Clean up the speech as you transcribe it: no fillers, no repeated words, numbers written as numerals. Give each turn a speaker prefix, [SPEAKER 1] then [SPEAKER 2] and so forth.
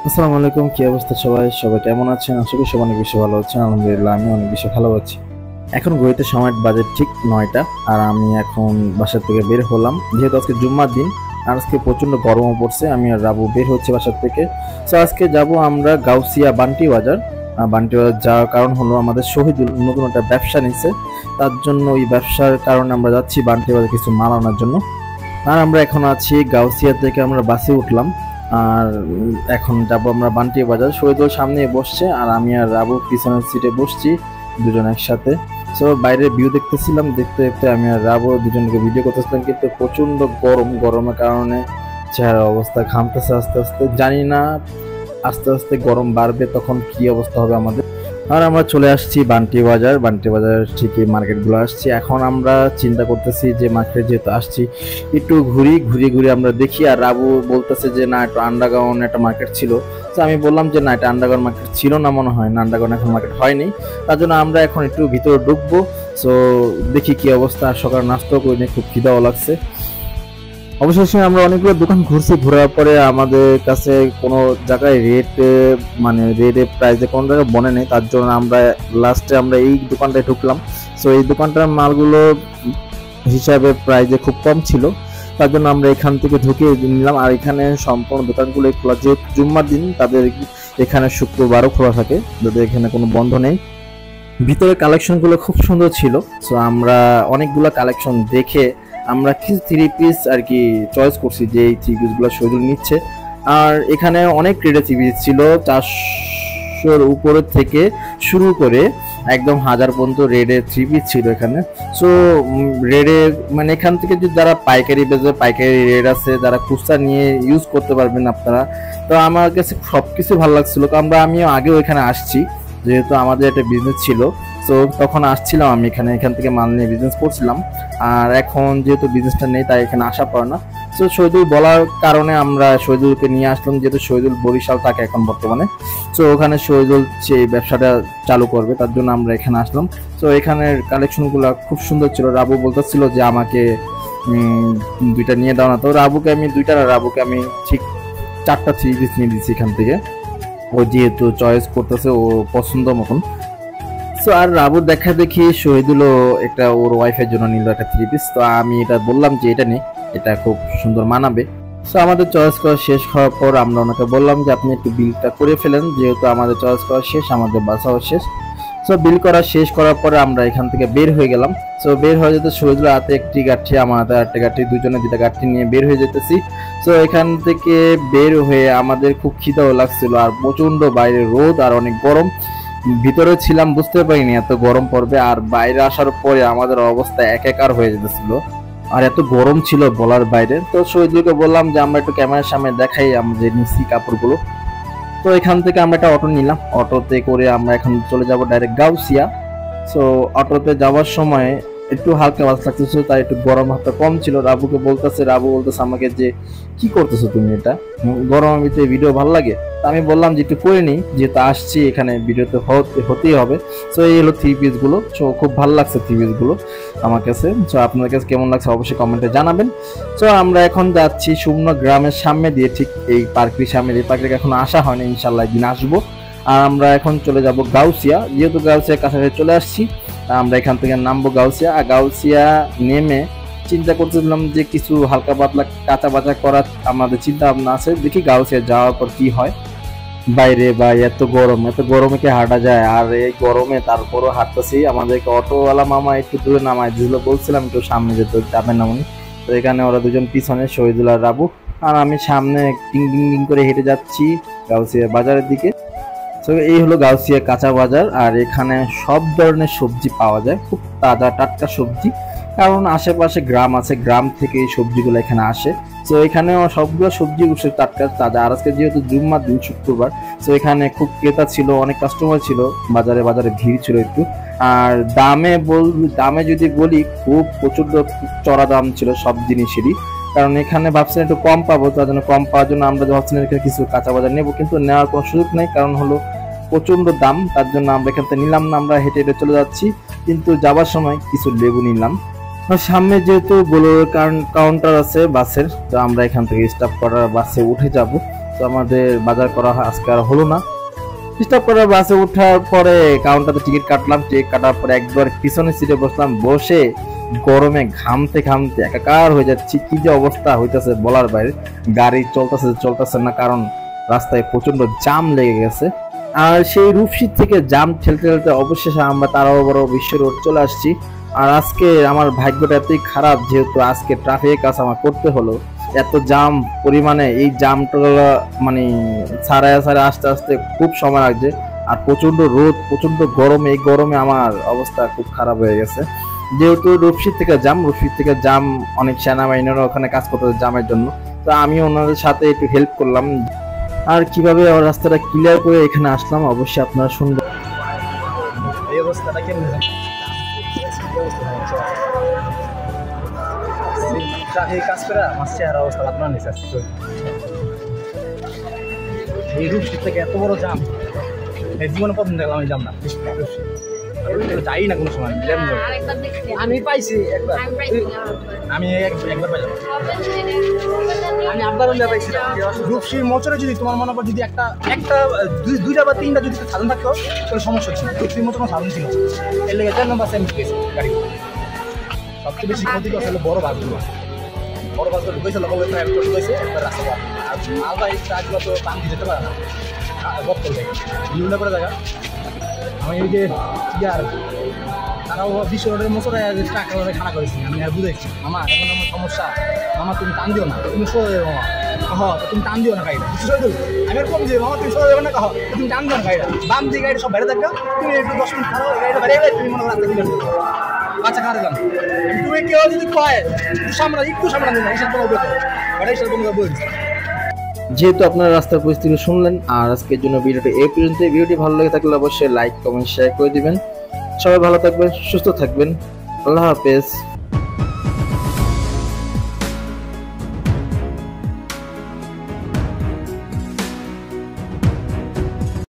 [SPEAKER 1] আসসালামু আলাইকুম, কি অবস্থা সবাই? সবাই কেমন আছেন? আশা করি সবাই অনেক বেশি ভালো আছেন। আলহামদুলিল্লাহ আমি অনেক বেশি ভালো আছি। এখন ঘড়িতে সময় বাজে ঠিক ৯টা, আর আমি এখন বাসা থেকে বের হলাম। যেহেতু আজকে জুম্মার দিন আর আজকে প্রচন্ড গরমও পড়ছে, আমি আর রাবু বের হচ্ছে বাসা থেকে। তো আজকে যাব আমরা গাউসিয়া বান্টি বাজার। বান্টি বাজার যাওয়ার কারণ হলো আমাদের শহীদুল নতুন একটা ব্যবসা নিচ্ছে, তার জন্য ওই ব্যবসার কারণে আমরা যাচ্ছি বান্টি বাজার কিছু মাল আনার জন্য। আর আমরা এখন আছি গাউসিয়া থেকে, আমরা বাসে উঠলাম। আর এখন যাবো আমরা বান্টি বাজার। শহীদুল সামনে বসছে আর আমি আর রাবু পিছনের সিটে বসছি, দুজন একসাথে। সো বাইরের ভিউ দেখতেছিলাম, দেখতে দেখতে আমি আর রাবু দুজনকে ভিডিও করতেছিলাম, কিন্তু প্রচন্ড গরমের কারণে চেহারা অবস্থা ঘামতেছে আস্তে আস্তে। জানি না আস্তে আস্তে গরম বাড়বে তখন কি অবস্থা হবে আমাদের। আর আমরা চলে আসছি বান্টি বাজার। বান্টি বাজার ঠিকই মার্কেটগুলো আসছি। এখন আমরা চিন্তা করতেছি যে মার্কেটে যেহেতু আসছি একটু ঘুরে আমরা দেখি। আর রাবু বলতেছে যে না, একটু আন্ডারগ্রাউন্ড একটা মার্কেট ছিল। তো আমি বললাম যে না, এটা আন্ডারগ্রাউন্ড মার্কেট ছিল না, মনে হয় না, আন্ডারগ্রাউন্ড এখন মার্কেট হয়নি। তার জন্য আমরা এখন একটু ভিতরে ঢুকবো। সো দেখি কি অবস্থা। সকাল নাস্তাও করিনি, খুব খিদাও লাগছে। অবশেষে আমরা অনেকগুলো দোকান ঘুরছি, ঘোরার পরে আমাদের কাছে কোনো জায়গায় রেটে প্রাইসে কোনো জায়গায় বনে নেই। তার জন্য আমরা লাস্টে এই দোকানটায় ঢুকলাম। সো এই দোকানটার মালগুলো হিসাবে প্রাইসে খুব কম ছিল, তার জন্য আমরা এখান থেকে ঢুকে নিলাম। আর এখানে সম্পূর্ণ দোকানগুলো খোলা, যেহেতু জুম্মার দিন তাদের এখানে শুক্রবারও খোলা থাকে, তাদের এখানে কোনো বন্ধ নেই। ভিতরে কালেকশনগুলো খুব সুন্দর ছিল। সো আমরা অনেকগুলো কালেকশন দেখে আমরা কিছু থ্রি পিস আর কি চয়েস করছি, যে এই থ্রি পিসগুলো শহীদুল নিচ্ছে। আর এখানে অনেক রেটে থ্রি পিস ছিল, 400-র উপরে থেকে শুরু করে একদম 1000 পর্যন্ত রেডে থ্রি পিস ছিল এখানে। সো রেডে এখান থেকে যদি যারা পাইকারি বেচে, পাইকারি রেট আছে, যারা খুচরা নিয়ে ইউজ করতে পারবেন আপনারা। তো আমার কাছে সবকিছু ভালো লাগছিল, কারণ আমিও আগেও এখানে আসছি, যেহেতু আমাদের একটা বিজনেস ছিল। তো তখন আসছিলাম আমি এখান থেকে মাল নিয়ে বিজনেস করছিলাম। আর এখন যেহেতু বিজনেসটা নেই তাই এখানে আসা পড়ে না। তো শহীদুল বলার কারণে আমরা শহীদুলকে নিয়ে আসলাম, যেহেতু শহীদুল বরিশাল থাকে এখন বর্তমানে। তো ওখানে শহীদুল সেই ব্যবসাটা চালু করবে, তার জন্য আমরা এখানে আসলাম। তো এখানের কালেকশনগুলো খুব সুন্দর ছিল। রাবু বলতেছিল যে আমাকে দুইটা নিয়ে দাও না, তো রাবুকে আমি দুইটা না, রাবুকে আমি ঠিক 4টা থ্রি পিস নিয়ে দিচ্ছি এখান থেকে। ও যেহেতু চয়েস করতেছে ও পছন্দ মতন। সো আর রাবুর দেখা দেখি শহীদুলও একটা ওর ওয়াইফের জন্য নিল একটা থ্রি পিস। তো আমি এটা বললাম যে এটা নেই, এটা খুব সুন্দর মানাবে। সো আমাদের চয়েস করা শেষ হওয়ার পর আমরা ওনাকে বললাম যে আপনি একটু বিলটা করে ফেলেন, যেহেতু আমাদের চয়েস করা শেষ, আমাদের বাসাও শেষ। সো বিল করা শেষ করার পরে আমরা এখান থেকে বের হয়ে গেলাম। সো বের হয়ে যেতে শহীদুল হাতে একটি গাঠি, আমার হাতে একটা গাঠি, দুজনে দুটা গাঠি নিয়ে বের হয়ে যেতেছি। সো এখান থেকে বের হয়ে আমাদের খুব খিদাও লাগছিল, আর প্রচন্ড বাইরে রোদ আর অনেক গরম। ভিতরে ছিলাম, বুঝতে পারিনি এত গরম পড়বে, আর বাইরে আসার পরে আমাদের অবস্থা একাকার হয়ে যেতেছিল, আর এত গরম ছিল বলার বাইরে। তো শহীদুলকে বললাম যে আমরা একটু ক্যামেরার সামনে দেখাই আমরা যে নিচ্ছি কাপড়গুলো। তো এখান থেকে আমরা একটা অটো নিলাম, অটোতে করে আমরা এখন চলে যাব ডাইরেক্ট গাউসিয়া। সো অটোতে যাওয়ার সময় একটু হালকা বাস লাগতেছিল, তাই একটু গরম হাতটা কম ছিল। রাবু বলতেছে আমাকে যে কি করতেছো তুমি, এটা গরমের ভিতরে ভিডিও ভালো লাগে? তা আমি বললাম যে একটু করে নিই, যেহেতু আসছি এখানে ভিডিওতে হতেই হবে। সো এই হলো থ্রি পিস গুলো। সো খুব ভালো লাগছে থ্রি পিস গুলো আমার কাছে। সো আপনার কাছে কেমন লাগছে অবশ্যই কমেন্টে জানাবেন। সো আমরা এখন যাচ্ছি শুকনো গ্রামের সামনে দিয়ে, ঠিক এই পার্কের সামনে দিয়ে। পার্কে এখন আসা হয়নি, ইনশাল্লাহ একদিন আসবো। আর আমরা এখন চলে যাব গাউসিয়া, যেহেতু গাউসিয়া কাছাকাছি চলে আসছি। আমরা এখান থেকে নামবো গাউসিয়া। আর গাউসিয়া নেমে চিন্তা করতেছিলাম যে কিছু হালকা পাতলা কাঁচা বাচা করার আমাদের চিন্তা ভাবনা আছে, দেখি গাউসিয়া যাওয়ার পর কি হয়। বাইরে ভাই এত গরমে কি হাঁটা যায়? আর এই গরমে তারপরও হাঁটতেছি। আমাদেরকে অটোওয়ালা মামা একটু দূরে নামায় দিল, বলছিলাম একটু সামনে যেতে, যাবেন না উনি। তো এখানে ওরা দুজন পিছনে, শহীদুল আর রাবু, আর আমি সামনে টিং টিং টিং করে হেঁটে যাচ্ছি গাউসিয়া বাজারের দিকে। তো এই হলো গাউসিয়া কাঁচা বাজার। আর এখানে সব ধরনের সবজি পাওয়া যায়, খুব তাজা টাটকা সবজি, কারণ আশেপাশে গ্রাম আছে, গ্রাম থেকে এই সবজিগুলো এখানে আসে। তো এখানে সবগুলো সবজি টাটকা তাজা। আর আজকে যেহেতু জুম্মার দিন, শুক্রবার, তো এখানে খুব ক্রেতা ছিল, অনেক কাস্টমার ছিল, বাজারে ভিড় ছিল একটু। আর দামে যদি বলি, খুব প্রচন্ড চড়া দাম ছিল সব জিনিসেরই, কারণ এখানে ভাবছেন একটু কম পাবো, তার জন্য কম পাওয়ার জন্য আমরা ভাবছিলাম এখানে কিছু কাঁচা বাজার নেবো, কিন্তু নেওয়ার কোনো সুযোগ নেই, কারণ হলো প্রচন্ড দাম। তার জন্য আমরা এখান থেকে নিলাম না, আমরা হেঁটে হেঁটে চলে যাচ্ছি। কিন্তু যাবার সময় কিছু লেবু নিলাম। সামনে যেহেতু কাউন্টার আছে বাসের, তো আমরা এখান থেকে স্টপ করার বাসে উঠে যাব। তো আমাদের বাজার করা আজকে আর হলো না। স্টপ করে বাসে ওঠার পরে কাউন্টারে টিকিট কাটলাম, টিকিট কাটার পরে একবার পিছনের সিটে বসলাম, বসে গরমে ঘামতে ঘামতে একাকার হয়ে যাচ্ছি। কি যে অবস্থা হইতেছে বলার বাইরে। গাড়ি চলতেছে না, কারণ রাস্তায় প্রচন্ড জাম লেগে গেছে। আর সেই রূপসী থেকে জাম ঠেলতে ঠেলতে অবশেষে আমরা তারাও বড় বিশ্ব রোড চলে আসছি। আর আজকে আমার ভাগ্যটা এতই খারাপ, যেহেতু আজকে ট্রাফিকের কাজ আমার করতে হলো। এত জাম পরিমাণে, এই জামটা মানে ছাড়ায় আস্তে আস্তে খুব সময় লাগছে। আর প্রচন্ড রোদ, প্রচন্ড গরম, এই গরমে আমার অবস্থা খুব খারাপ হয়ে গেছে। যেহেতু রূপসী থেকে জাম অনেক সেনাবাহিনীরা ওখানে কাজ করতে জামের জন্য, তো আমি ওনাদের সাথে একটু হেল্প করলাম। আর কিভাবে রাস্তাটা ক্লিয়ার করে এখানে আসলাম অবশ্যই আপনারা শুনবেন।
[SPEAKER 2] এই অবস্থাটা কেমন এই কাজ করে আমার চেহারা অবস্থা আপনার নিচে আসছে। এই রূপসী থেকে এত বড় জাম এই জীবনে প্রথম দেখলাম। এই জাম না যাই না কোনো সময়। আমি পাইছি একবার, আমি একবার পাইলাম। আমি আপনার পাইছিলাম রূপসী মোচরে যদি তোমার মনে করো যদি একটা দুইটা বা তিনটা যদি সাধন থাকতো তাহলে সমস্যা ছিল। রূপসীর মতো কোনো সাধন ছিল, এর লেগে 4 নম্বর আমি পেয়েছি গাড়ি। সবচেয়ে বেশি ক্ষতিগ্রস্ত হলো বড় বাসগুলো ঢুকেছে, লোক ঢুকেছে একবার রাস্তা। আর মালবাহী ট্রাকগুলো তো টান দিয়ে যেতে পারে না, বক্তল জায়গা বিভিন্ন করে জায়গা। আমি এই যে ইয়ার তারাও বিশ্ব রোডের মোচরে ট্রাক খাড়া করেছি। আমি আর বুঝেছি মামা এমন এমন সমস্যা, মামা তুমি টান দিও না, তুমি সরে যাবে মামা। তুমি টান দিও না গাড়িটা, কিছু সরে দেবো। আমি আর কম দিও মামা, তুমি সরে যাবে না, তুমি টান দিও না গাড়িটা। বাম দিয়ে গাড়ি সব বেড়ে থাকবে, তুমি একটু 10 মিনিট খারাপ গাড়িটা বেড়ে গেলে তুমি মনে করো রাস্তা দিলাম বাচ্চা খাওয়া দিলাম। তুমি কেউ যদি কয় একটু সামনে দিন হিসাব তোমার বলতে গাড়ি হিসাব তোমাকে বলছি।
[SPEAKER 1] যেহেতু আপনারা রাস্তার পরিস্থিতি শুনলেন, আর আজকের জন্য ভিডিওটি এই পর্যন্ত। ভিডিওটি ভালো লেগে থাকলে অবশ্যই লাইক, কমেন্ট, শেয়ার করে দিবেন। সবাই ভালো থাকবেন, সুস্থ থাকবেন। আল্লাহ হাফেজ।